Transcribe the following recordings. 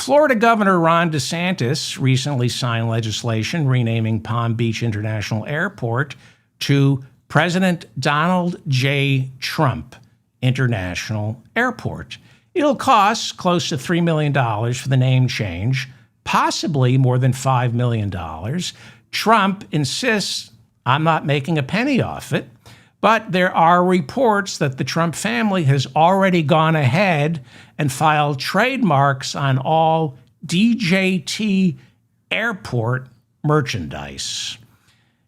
Florida Governor Ron DeSantis recently signed legislation renaming Palm Beach International Airport to President Donald J. Trump International Airport. It'll cost close to $3 million for the name change, possibly more than $5 million. Trump insists, I'm not making a penny off it. But there are reports that the Trump family has already gone ahead and filed trademarks on all DJT airport merchandise.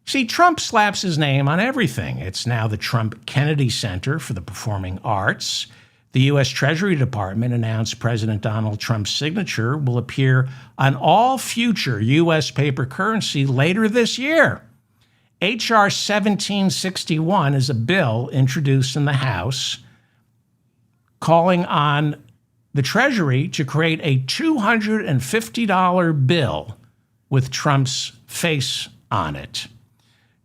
See, Trump slaps his name on everything. It's now the Trump Kennedy Center for the Performing Arts. The U.S. Treasury Department announced President Donald Trump's signature will appear on all future U.S. paper currency later this year. H.R. 1761 is a bill introduced in the House calling on the Treasury to create a $250 bill with Trump's face on it.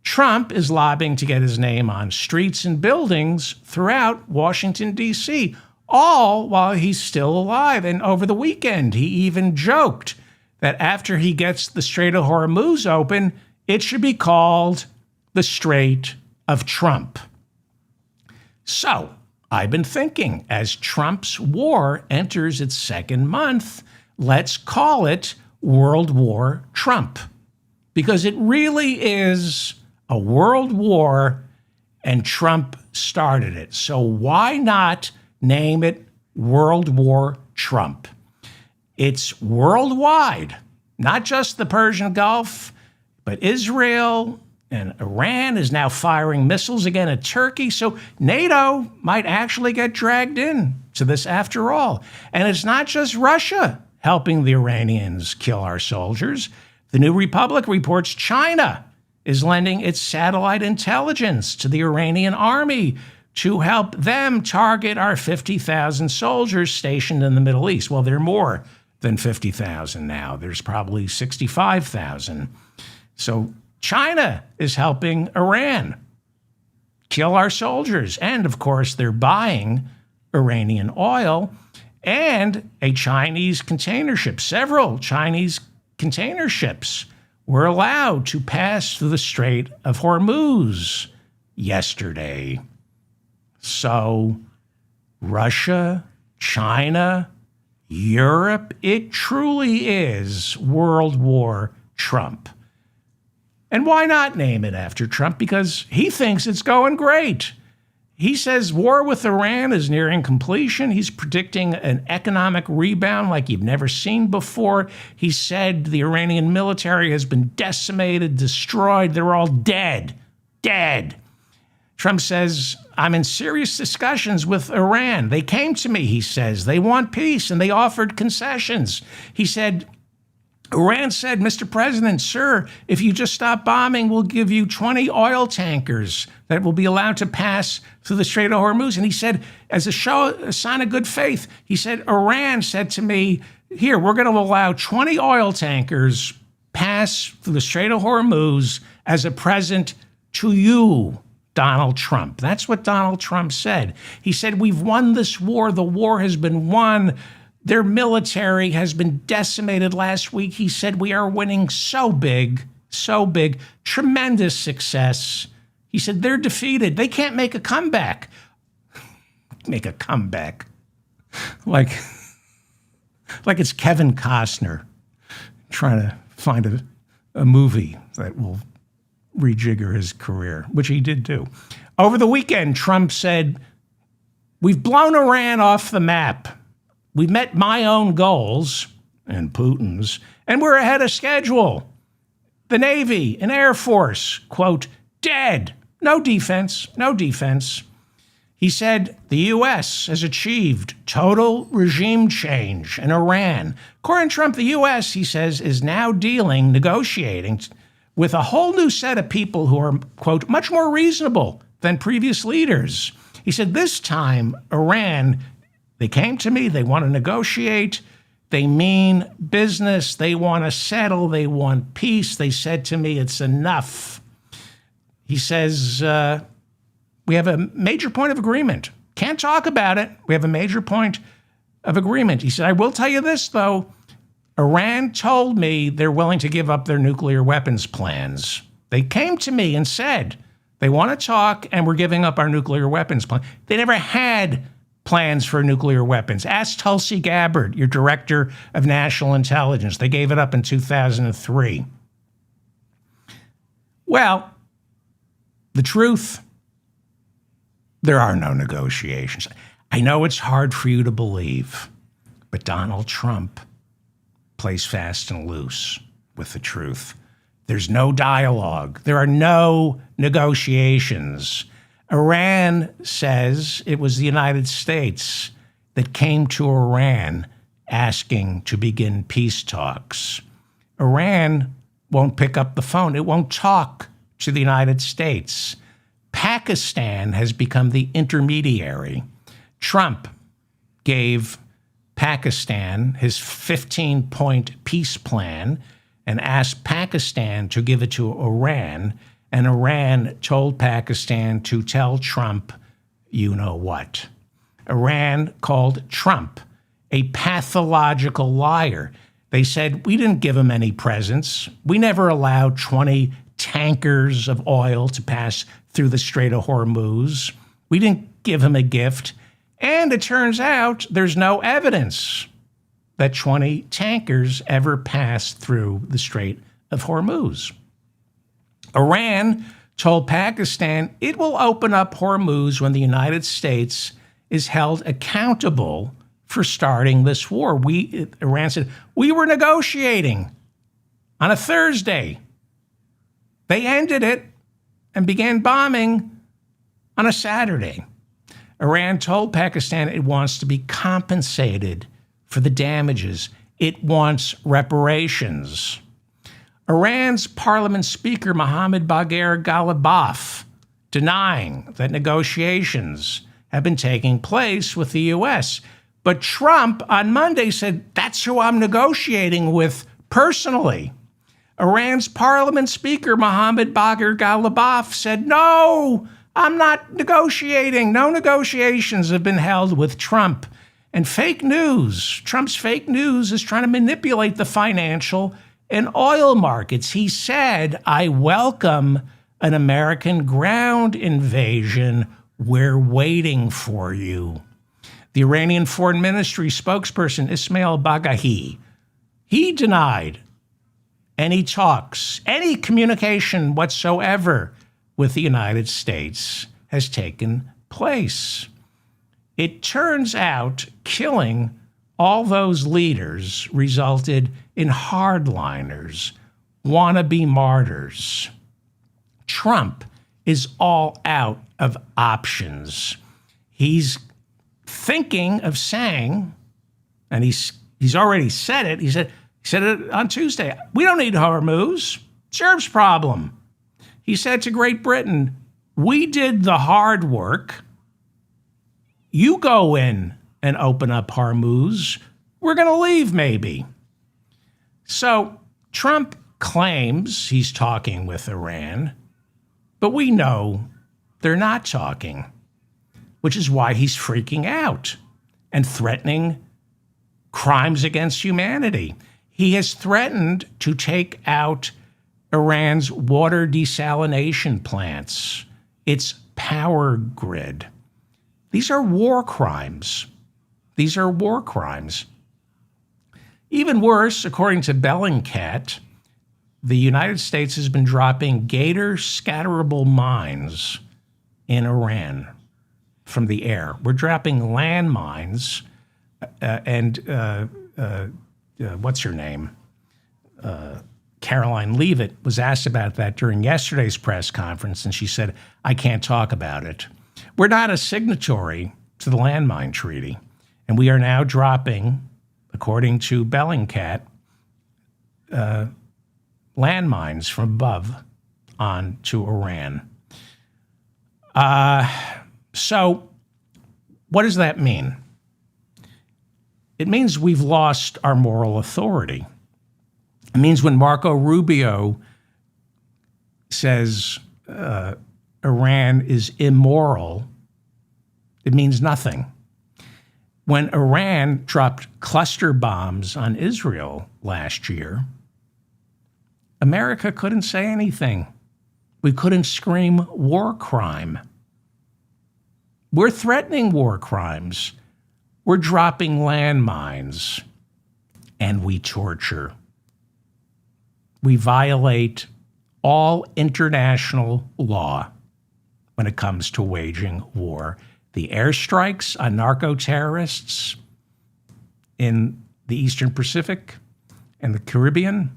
Trump is lobbying to get his name on streets and buildings throughout Washington, D.C., all while he's still alive. And over the weekend, he even joked that after he gets the Strait of Hormuz open, it should be called the Strait of Trump. So, I've been thinking, as Trump's war enters its second month, let's call it World War Trump. Because it really is a world war, and Trump started it. So why not name it World War Trump? It's worldwide, not just the Persian Gulf, but Israel and Iran is now firing missiles again at Turkey. So NATO might actually get dragged in to this after all. And it's not just Russia helping the Iranians kill our soldiers. The New Republic reports China is lending its satellite intelligence to the Iranian army to help them target our 50,000 soldiers stationed in the Middle East. Well, there are more than 50,000 now. There's probably 65,000. So China is helping Iran kill our soldiers. And of course, they're buying Iranian oil and a Chinese container ship. Several Chinese container ships were allowed to pass through the Strait of Hormuz yesterday. So Russia, China, Europe, it truly is World War Trump. And why not name it after Trump? Because he thinks it's going great. He says war with Iran is nearing completion. He's predicting an economic rebound like you've never seen before. He said the Iranian military has been decimated, destroyed. They're all dead. Trump says, I'm in serious discussions with Iran. They came to me, he says. They want peace, and they offered concessions. He said, Iran said, Mr. President, sir, if you just stop bombing, we'll give you 20 oil tankers that will be allowed to pass through the Strait of Hormuz. And he said, as a sign of good faith, he said, Iran said to me, here, we're going to allow 20 oil tankers pass through the Strait of Hormuz as a present to you, Donald Trump. That's what Donald Trump said. He said, we've won this war. The war has been won. Their military has been decimated last week. He said, we are winning so big, tremendous success. He said, they're defeated. They can't make a comeback. Make a comeback. Like it's Kevin Costner trying to find a movie that will rejigger his career, which he did do. Over the weekend, Trump said, we've blown Iran off the map. We've met my own goals and Putin's, and we're ahead of schedule. The Navy and Air Force, quote, dead. No defense. He said the U.S. has achieved total regime change in Iran. According to Trump, the U.S., he says, is now negotiating with a whole new set of people who are, quote, much more reasonable than previous leaders. He said this time, Iran, they came to me, they want to negotiate, they mean business, they want to settle, they want peace. They said to me, it's enough. He says, we have a major point of agreement. Can't talk about it. We have a major point of agreement. He said, I will tell you this, though. Iran told me they're willing to give up their nuclear weapons plans. They came to me and said they want to talk and we're giving up our nuclear weapons plan. They never had plans for nuclear weapons. Ask Tulsi Gabbard, your director of national intelligence. They gave it up in 2003. Well, the truth, there are no negotiations. I know it's hard for you to believe, but Donald Trump plays fast and loose with the truth. There's no dialogue. There are no negotiations. Iran says it was the United States that came to Iran asking to begin peace talks. Iran won't pick up the phone. It won't talk to the United States. Pakistan has become the intermediary. Trump gave Pakistan his 15-point peace plan and asked Pakistan to give it to Iran, and Iran told Pakistan to tell Trump, you know what. Iran called Trump a pathological liar. They said, we didn't give him any presents. We never allowed 20 tankers of oil to pass through the Strait of Hormuz. We didn't give him a gift. And it turns out there's no evidence that 20 tankers ever passed through the Strait of Hormuz. Iran told Pakistan it will open up Hormuz when the United States is held accountable for starting this war. Iran said, we were negotiating on a Thursday. They ended it and began bombing on a Saturday. Iran told Pakistan it wants to be compensated for the damages. It wants reparations. Iran's parliament speaker, Mohammad Bagher Ghalibaf, denying that negotiations have been taking place with the U.S. But Trump on Monday said, that's who I'm negotiating with personally. Iran's parliament speaker, Mohammad Bagher Ghalibaf, said, no, I'm not negotiating. No negotiations have been held with Trump. And fake news, Trump's fake news is trying to manipulate the financial and oil markets. He said, I welcome an American ground invasion. We're waiting for you. The Iranian Foreign Ministry spokesperson, Ismail Baghaei, he denied any talks, any communication whatsoever with the United States has taken place. It turns out killing all those leaders resulted in hardliners, wannabe martyrs. Trump is all out of options. He's thinking of saying, and he's already said it, he said it on Tuesday, we don't need Hormuz, it's Europe's problem. He said to Great Britain, we did the hard work. You go in and open up Hormuz. We're going to leave maybe. So Trump claims he's talking with Iran, but we know they're not talking, which is why he's freaking out and threatening crimes against humanity. He has threatened to take out Iran's water desalination plants, its power grid. These are war crimes. These are war crimes. Even worse, according to Bellingcat, the United States has been dropping Gator scatterable mines in Iran from the air. We're dropping landmines what's her name? Caroline Leavitt was asked about that during yesterday's press conference, and she said, I can't talk about it. We're not a signatory to the landmine treaty, and we are now dropping, according to Bellingcat, landmines from above onto Iran. So what does that mean? It means we've lost our moral authority. It means when Marco Rubio says Iran is immoral, it means nothing. When Iran dropped cluster bombs on Israel last year, America couldn't say anything. We couldn't scream war crime. We're threatening war crimes. We're dropping landmines. And we torture. We violate all international law when it comes to waging war. The airstrikes on narco-terrorists in the Eastern Pacific and the Caribbean,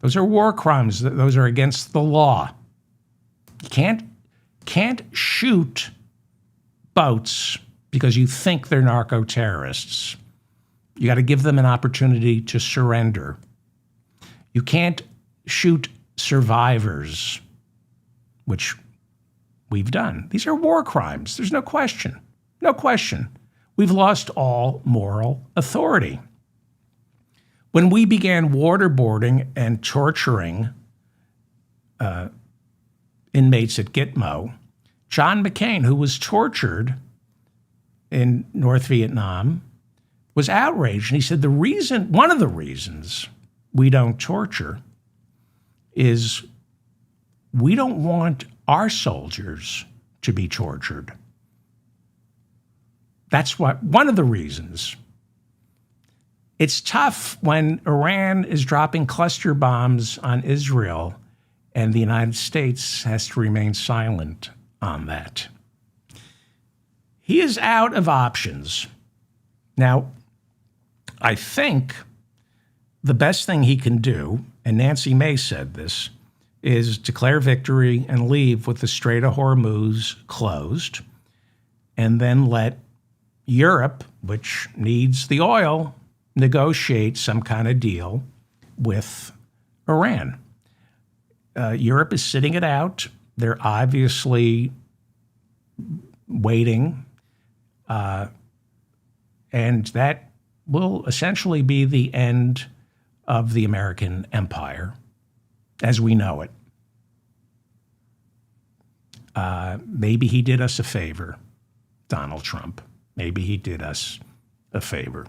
those are war crimes. Those are against the law. You can't shoot boats because you think they're narco-terrorists. You got to give them an opportunity to surrender. You can't shoot survivors, which we've done. These are war crimes. There's no question. No question. We've lost all moral authority. When we began waterboarding and torturing inmates at Gitmo, John McCain, who was tortured in North Vietnam, was outraged. And he said one of the reasons we don't torture is we don't want our soldiers to be tortured. That's one of the reasons. It's tough when Iran is dropping cluster bombs on Israel and the United States has to remain silent on that. He is out of options. Now, I think the best thing he can do, and Nancy May said this, is declare victory and leave with the Strait of Hormuz closed, and then let Europe, which needs the oil, negotiate some kind of deal with Iran. Europe is sitting it out. They're obviously waiting, and that will essentially be the end of the American empire as we know it. Maybe he did us a favor, Donald Trump. Maybe he did us a favor.